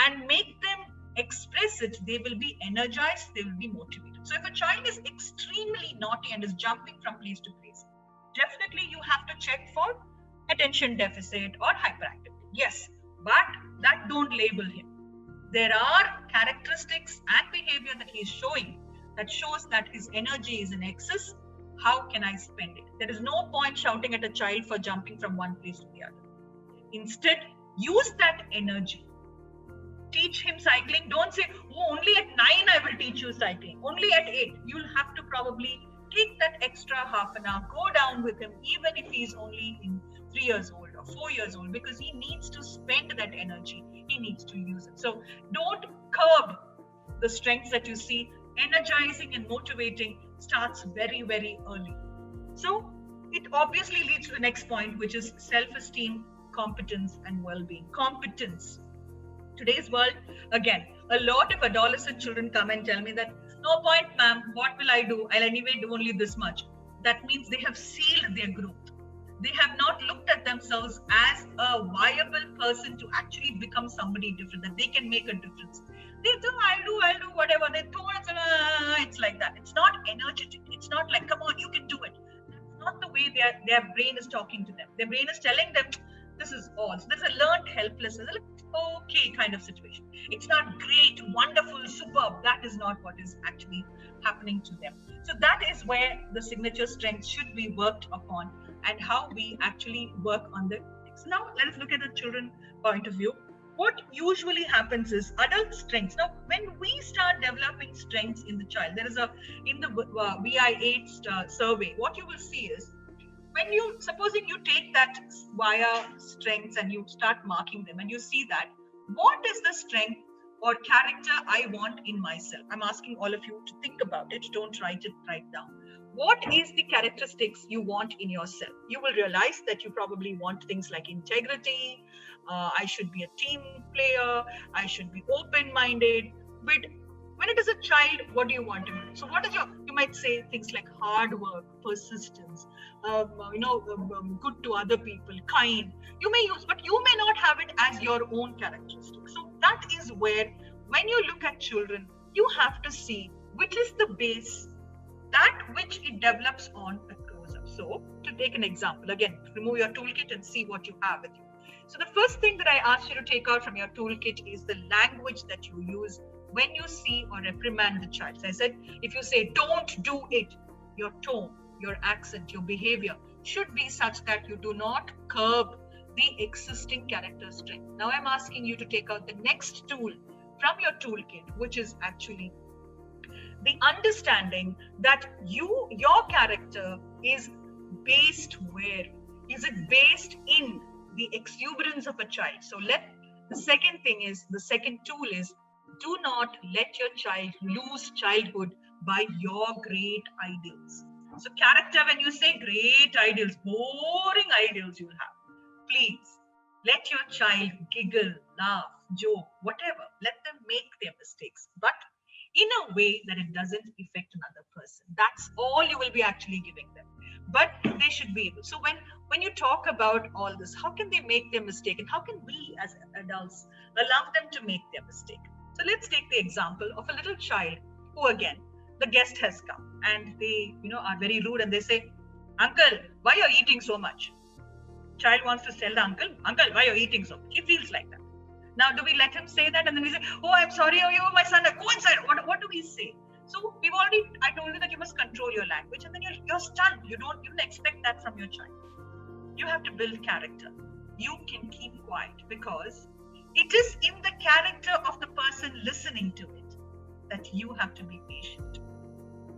and make them express it, they will be energized, they will be motivated. So if a child is extremely naughty and is jumping from place to place, definitely you have to check for attention deficit or hyperactivity. Yes, but that don't label him. There are characteristics and behavior that he is showing that shows that his energy is in excess. How can I spend it? There is no point shouting at a child for jumping from one place to the other. Instead, use that energy. Teach him cycling. Don't say, oh, only at 9 I will teach you cycling. Only at 8. You'll have to probably take that extra half an hour. Go down with him, even if he's only in 3 years old or 4 years old, because he needs to spend that energy. He needs to use it. So don't curb the strengths that you see. Energizing and motivating starts very, very early. So it obviously leads to the next point, which is self-esteem, competence, and well-being. Competence. Today's world, again, a lot of adolescent children come and tell me that, no point, ma'am, what will I do? I'll anyway do only this much. That means they have sealed their growth. They have not looked at themselves as a viable person to actually become somebody different, that they can make a difference. They do, I'll do whatever. They do it's like that. It's not energetic. It's not like, come on, you can do it. That's not the way their brain is talking to them. Their brain is telling them, this is all. So there's a learned helplessness, okay kind of situation. It's not great, wonderful, superb. That is not what is actually happening to them. So that is where the signature strength should be worked upon and how we actually work on the things. Now, let us look at the children point of view. What usually happens is adult strengths. Now, when we start developing strengths in the child, there is in the VI8 survey, what you will see is, when supposing you take that via strengths and you start marking them and you see that, what is the strength or character I want in myself? I'm asking all of you to think about it. Don't write down. What is the characteristics you want in yourself? You will realize that you probably want things like integrity. I should be a team player. I should be open-minded. But when it is a child, what do you want to do? So what is you might say things like hard work, persistence, good to other people, kind. You may use, but you may not have it as your own characteristic. So that is where, when you look at children, you have to see which is the base, that which it develops on, it grows up. So, to take an example, again, remove your toolkit and see what you have with you. So the first thing that I asked you to take out from your toolkit is the language that you use when you see or reprimand the child. So I said, if you say, don't do it, your tone, your accent, your behavior should be such that you do not curb the existing character strength. Now I'm asking you to take out the next tool from your toolkit, which is actually the understanding that your character is based where? Is it based in the exuberance of a child? So the second tool is, do not let your child lose childhood by your great ideals. So character, when you say great ideals, boring ideals you'll have, please let your child giggle, laugh, joke, whatever. Let them make their mistakes, but in a way that it doesn't affect another person. That's all you will be actually giving them. But they should be able. So when you talk about all this, how can they make their mistake? And how can we as adults allow them to make their mistake? So let's take the example of a little child who, again, the guest has come and they are very rude and they say, uncle, why are you eating so much? Child wants to tell the uncle, why are you eating so much? He feels like that. Now, do we let him say that? And then we say, oh, I'm sorry, oh, you, my son, go inside. What do we say? So I told you that you must control your language, and then you're stunned. You don't expect that from your child. You have to build character. You can keep quiet because it is in the character of the person listening to it that you have to be patient.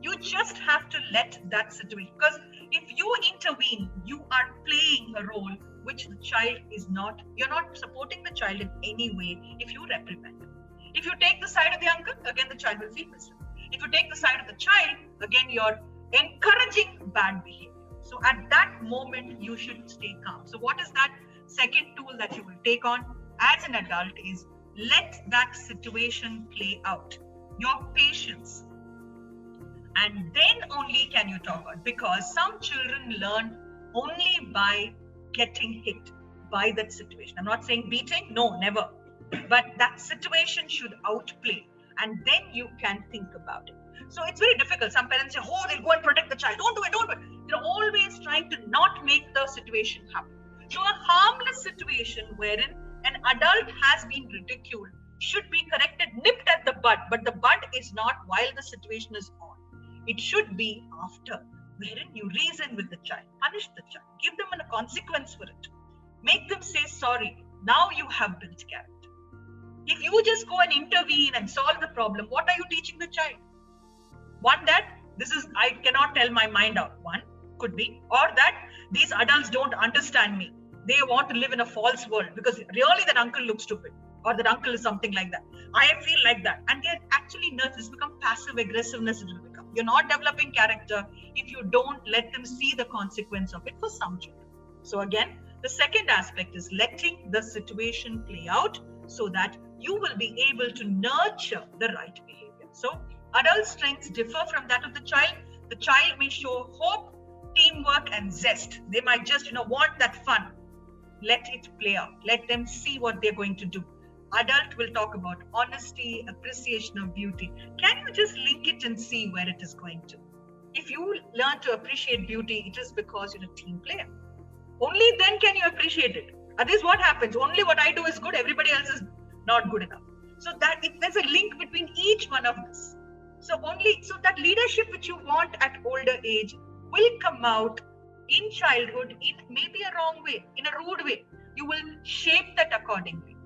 You just have to let that situation, because if you intervene, you are playing a role which the child is not. You're not supporting the child in any way if you reprimand him. If you take the side of the uncle, again the child will feel miserable. If you take the side of the child, again you're encouraging bad behavior. So at that moment, you should stay calm. So what is that second tool that you will take on as an adult is let that situation play out. Your patience. And then only can you talk about, because some children learn only by getting hit by that situation. I'm not saying beating, no, never. But that situation should outplay, and then you can think about it. So it's very difficult. Some parents say, oh, they'll go and protect the child. Don't do it. They're always trying to not make the situation happen. So a harmless situation wherein an adult has been ridiculed should be corrected, nipped at the bud. But the bud is not while the situation is on. It should be after, wherein you reason with the child, punish the child, give them a consequence for it, make them say sorry. Now you have built character. If you just go and intervene and solve the problem, what are you teaching the child? One, that I cannot tell my mind out. One could be, or that these adults don't understand me. They want to live in a false world because really that uncle looks stupid, or that uncle is something like that. I feel like that. And they're actually nervous. It's become passive aggressiveness. It will become. You're not developing character if you don't let them see the consequence of it for some children. So again, the second aspect is letting the situation play out so that you will be able to nurture the right behavior. So adult strengths differ from that of the child. The child may show hope, teamwork, and zest. They might just, want that fun. Let it play out. Let them see what they're going to do. Adult will talk about honesty, appreciation of beauty. Can you just link it and see where it is going to? If you learn to appreciate beauty, it is because you're a team player. Only then can you appreciate it. Otherwise, what happens? Only what I do is good, everybody else is not good enough. So that if there's a link between each one of this. So that leadership which you want at older age will come out in childhood in maybe a wrong way, in a rude way. You will shape that accordingly.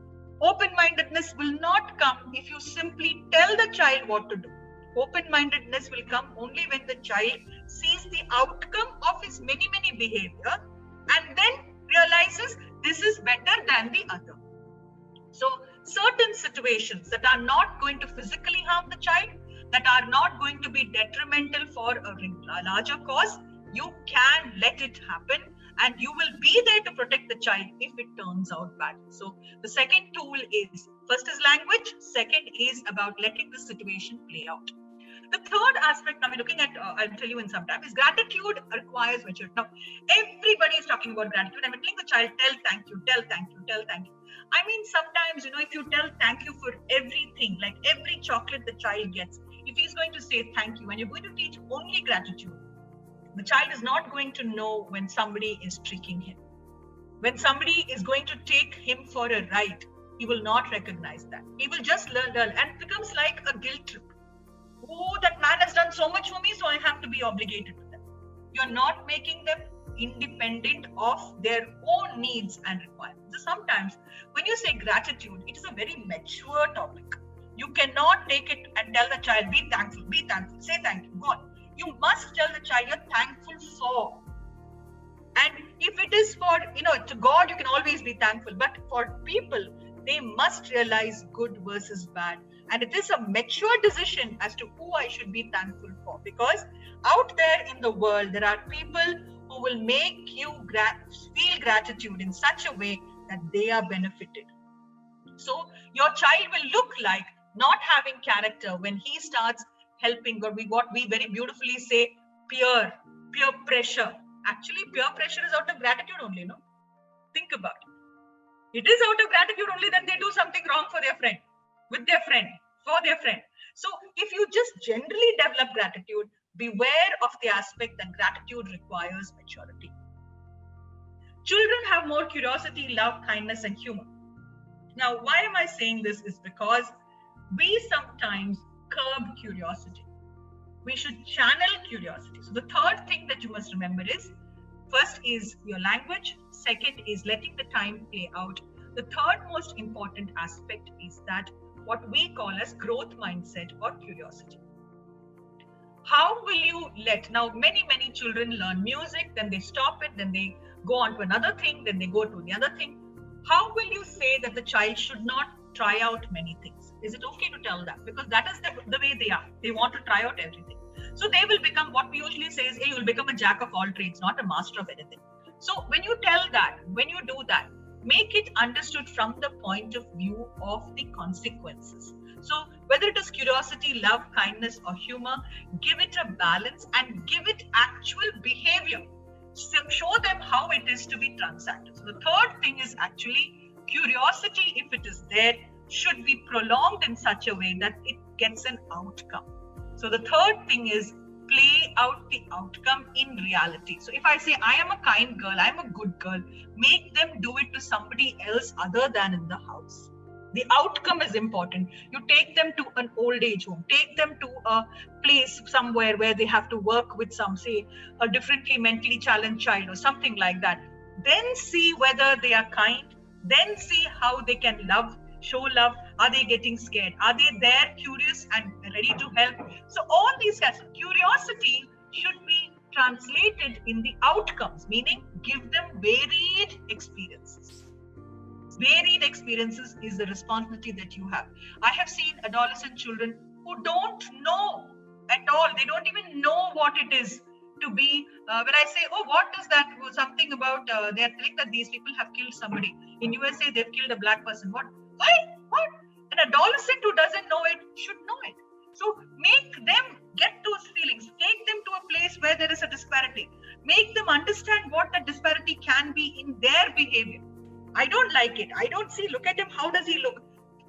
Open-mindedness will not come if you simply tell the child what to do. Open-mindedness will come only when the child sees the outcome of his many behavior and then realizes this is better than the other. So certain situations that are not going to physically harm the child, that are not going to be detrimental for a larger cause, you can let it happen and you will be there to protect the child if it turns out bad. So the second tool is, first is language, second is about letting the situation play out. The third aspect, now we're looking at, I'll tell you in some time, is gratitude requires maturity. Now, everybody is talking about gratitude. I'm telling the child, tell thank you, tell thank you, tell thank you. I mean, sometimes, if you tell thank you for everything, like every chocolate the child gets, if he's going to say thank you, and you're going to teach only gratitude, The child is not going to know when somebody is tricking him. When somebody is going to take him for a ride, he will not recognize that. He will just learn, and it becomes like a guilt trip. Oh, that man has done so much for me, so I have to be obligated to them. You're not making them independent of their own needs and requirements. So sometimes when you say gratitude, it is a very mature topic. You cannot take it and tell the child, be thankful, say thank you, go on. You must tell the child you're thankful for. And if it is for, to God, you can always be thankful. But for people, they must realize good versus bad. And it is a mature decision as to who I should be thankful for. Because out there in the world, there are people who will make you feel gratitude in such a way that they are benefited. So your child will look like not having character when he starts helping, or what we very beautifully say, peer pressure. Actually, peer pressure is out of gratitude only, no? Think about it. It is out of gratitude only that they do something wrong for their friend, with their friend, for their friend. So if you just generally develop gratitude, beware of the aspect that gratitude requires maturity. Children have more curiosity, love, kindness, and humor. Now, why am I saying this? Is because we sometimes curb curiosity. We should channel curiosity. So the third thing that you must remember is, first is your language. Second is letting the time play out. The third most important aspect is that what we call as growth mindset or curiosity. How will you now many children learn music, then they stop it, then they go on to another thing, then they go to the other thing. How will you say that the child should not try out many things? Is it okay to tell that? Because that is the way they are. They want to try out everything. So they will become, what we usually say is, hey, you will become a jack of all trades, not a master of anything. So when you tell that, when you do that, make it understood from the point of view of the consequences. So whether it is curiosity, love, kindness, or humor, give it a balance and give it actual behavior. So show them how it is to be transacted. So the third thing is actually curiosity, if it is there, should be prolonged in such a way that it gets an outcome. So the third thing is play out the outcome in reality. So if I say, I am a kind girl, I am a good girl, make them do it to somebody else other than in the house. The outcome is important. You take them to an old age home, take them to a place somewhere where they have to work with some, say, a differently mentally challenged child or something like that. Then see whether they are kind, then see how they can love, show love. Are they getting scared? Are they there, curious and ready to help? So all these kinds of curiosity should be translated in the outcomes, meaning give them varied experiences. Varied experiences is the responsibility that you have. I have seen adolescent children who don't know at all. They don't even know what it is to be, when I say, oh, what is that? Something about, they're telling that these people have killed somebody. In USA, they've killed a black person. What? Why? What? An adolescent who doesn't know it should know it. So make them get those feelings. Take them to a place where there is a disparity. Make them understand what that disparity can be in their behavior. I don't like it. I don't see. Look at him. How does he look?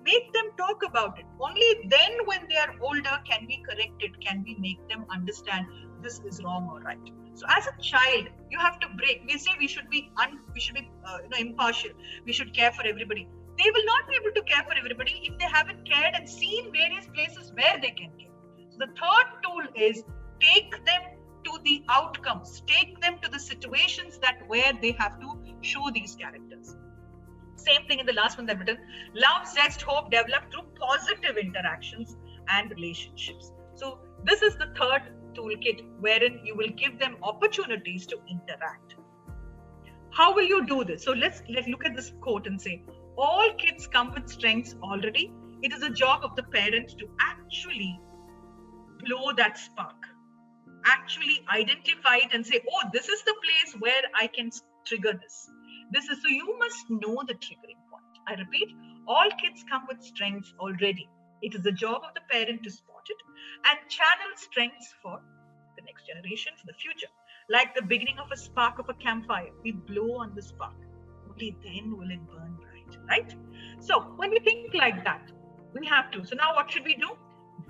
Make them talk about it. Only then, when they are older, can we correct it? Can we make them understand this is wrong or right? So, as a child, you have to break. We say we should be impartial. We should care for everybody. They will not be able to care for everybody if they haven't cared and seen various places where they can care. So, the third tool is take them to the outcomes. Take them to the situations where they have to show these characters. Same thing in the last one that I've written. Love, zest, hope develop through positive interactions and relationships. So this is the third toolkit wherein you will give them opportunities to interact. How will you do this? So let's look at this quote and say, all kids come with strengths already. It is a job of the parent to actually blow that spark. Actually identify it and say, oh, this is the place where I can trigger this. So you must know the triggering point. I repeat, all kids come with strengths already. It is the job of the parent to spot it and channel strengths for the next generation, for the future. Like the beginning of a spark of a campfire, we blow on the spark. Only then will it burn bright, right? So when we think like that, we have to. So now what should we do?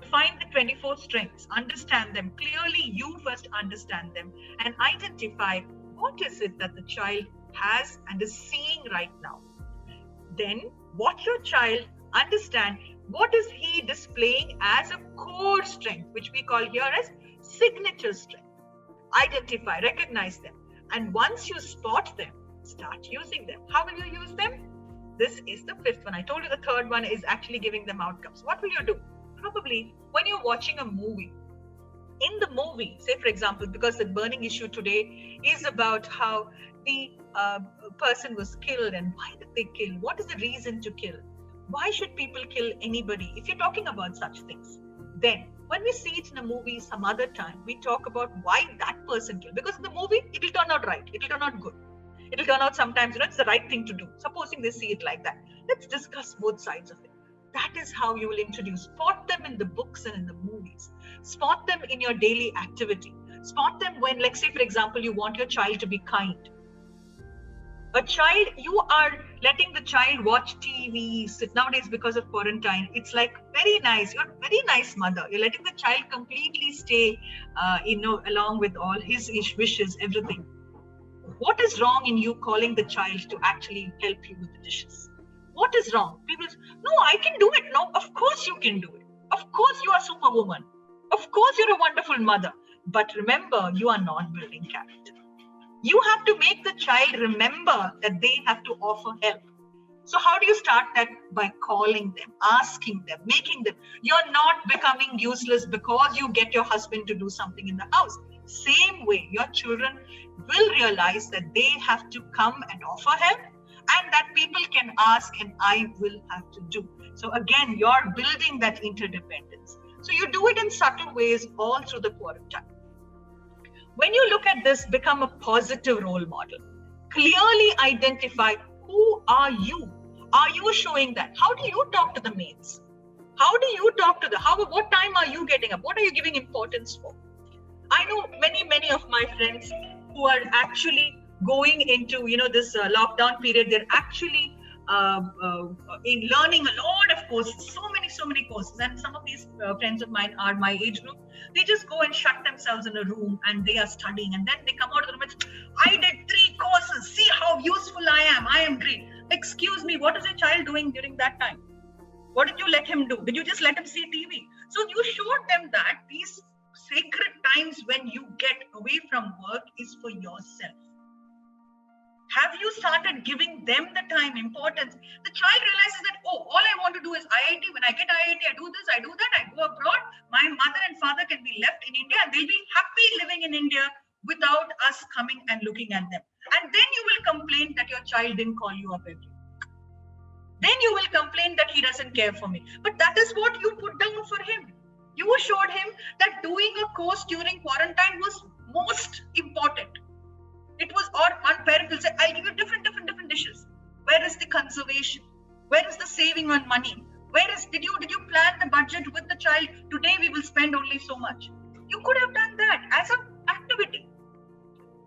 Define the 24 strengths, understand them clearly. You first understand them and identify what is it that the child has and is seeing right now. Then watch your child, understand what is he displaying as a core strength, which we call here as signature strength. Identify, recognize them. And once you spot them, start using them. How will you use them? This is the fifth one. I told you the third one is actually giving them outcomes. What will you do? Probably when you're watching a movie. In the movie, say for example, because the burning issue today is about how the person was killed and why did they kill? What is the reason to kill? Why should people kill anybody? If you're talking about such things, then when we see it in a movie some other time, we talk about why that person killed. Because in the movie, it will turn out right. It will turn out good. It will turn out sometimes, it's the right thing to do. Supposing they see it like that. Let's discuss both sides of it. That is how you will introduce. Spot them in the books and in the movies. Spot them in your daily activity. Spot them when, like say for example, you want your child to be kind. A child, you are letting the child watch TV. Nowadays, because of quarantine, it's like very nice. You're a very nice mother. You're letting the child completely stay, along with all his wishes, everything. What is wrong in you calling the child to actually help you with the dishes? What is wrong? People say, no, I can do it. No, of course you can do it. Of course you are superwoman. Of course you're a wonderful mother. But remember, you are not building character. You have to make the child remember that they have to offer help. So how do you start that? By calling them, asking them, making them. You're not becoming useless because you get your husband to do something in the house. Same way, your children will realize that they have to come and offer help and that people can ask and I will have to do. So again, you're building that interdependence. So you do it in subtle ways all through the quarantine. When you look at this, become a positive role model. Clearly identify who are you. Are you showing that? How do you talk to the maids? How do you talk to what time are you getting up? What are you giving importance for? I know many of my friends who are actually going into, this lockdown period. They're actually in learning a lot of courses, so many courses. And some of these friends of mine are my age group. They just go and shut themselves in a room and they are studying. And then they come out of the room and say, I did 3 courses. See how useful I am. I am great. Excuse me, what is your child doing during that time? What did you let him do? Did you just let him see TV? So you showed them that these sacred times when you get away from work is for yourself. Have you started giving them the time, importance? The child realizes that, all I want to do is IIT. When I get IIT, I do this, I do that, I go abroad. My mother and father can be left in India and they'll be happy living in India without us coming and looking at them. And then you will complain that your child didn't call you up every day. Then you will complain that he doesn't care for me. But that is what you put down for him. You showed him that doing a course during quarantine was most important. It was, or one parent will say, I'll give you different dishes. Where is the conservation? Where is the saving on money? Did you plan the budget with the child? Today we will spend only so much. You could have done that as an activity.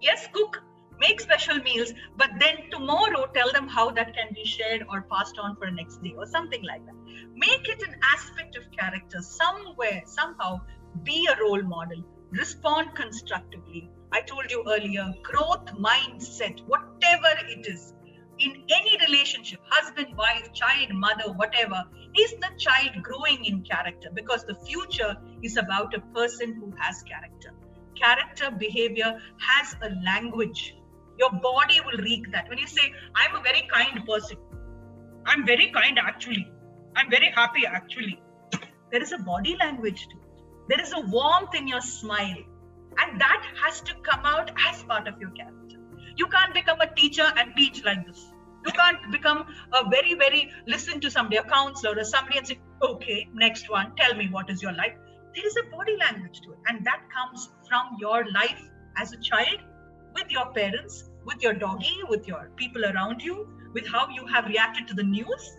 Yes, cook, make special meals, but then tomorrow tell them how that can be shared or passed on for the next day or something like that. Make it an aspect of character somewhere, somehow. Be a role model. Respond constructively. I told you earlier, growth mindset, whatever it is, in any relationship, husband, wife, child, mother, whatever, is the child growing in character? Because the future is about a person who has character. Character, behavior has a language. Your body will read that. When you say, I'm a very kind person, I'm very kind actually, I'm very happy actually, there is a body language to it. There is a warmth in your smile. And that has to come out as part of your character. You can't become a teacher and teach like this. You can't become a very, listen to somebody, a counselor or somebody and say, okay, next one, tell me what is your life. There is a body language to it. And that comes from your life as a child, with your parents, with your doggy, with your people around you, with how you have reacted to the news,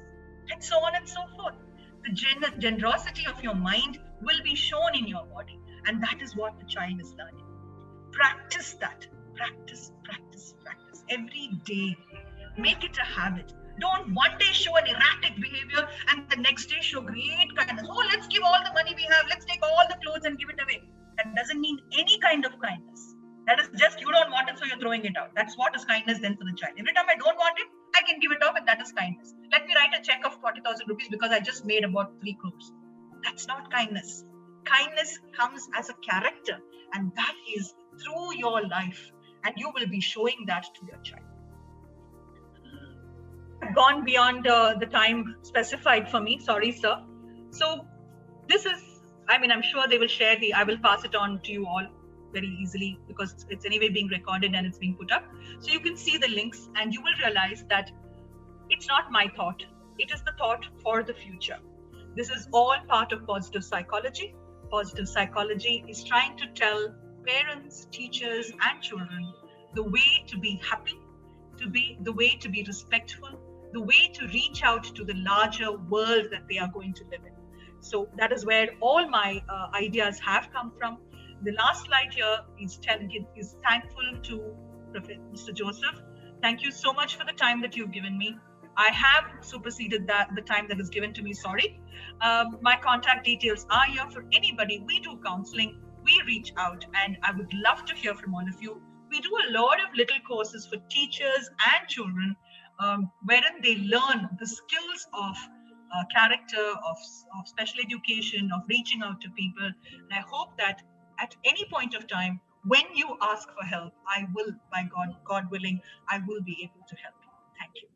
and so on and so forth. The generosity of your mind will be shown in your body. And that is what the child is learning. Practice that. Practice every day. Make it a habit. Don't one day show an erratic behavior and the next day show great kindness. Oh, let's give all the money we clothes and give it away. That doesn't mean any kind of kindness. That is just you don't want it, so you're throwing it out. That's what is kindness then for the child. Every time I don't want it, I can give it off, and that is kindness. Let me write a check of 40,000 rupees because I just made about 3 crores. That's not kindness. Kindness comes as a character, and that is through your life, and you will be showing that to your child. I've gone beyond the time specified for me. Sorry, sir. So this is, I'm sure they will share I will pass it on to you all very easily because it's anyway being recorded and it's being put up. So you can see the links and you will realize that it's not my thought. It is the thought for the future. This is all part of positive psychology. Positive psychology is trying to tell parents, teachers, and children the way to be happy, the way to be respectful, the way to reach out to the larger world that they are going to live in. So that is where all my ideas have come from. The last slide here is thankful to Mr. Joseph. Thank you so much for the time that you've given me. I have superseded the time that is given to me, sorry. My contact details are here for anybody. We do counseling, we reach out, and I would love to hear from all of you. We do a lot of little courses for teachers and children, wherein they learn the skills of character, of special education, of reaching out to people. And I hope that at any point of time, when you ask for help, I will, by God willing, I will be able to help you. Thank you.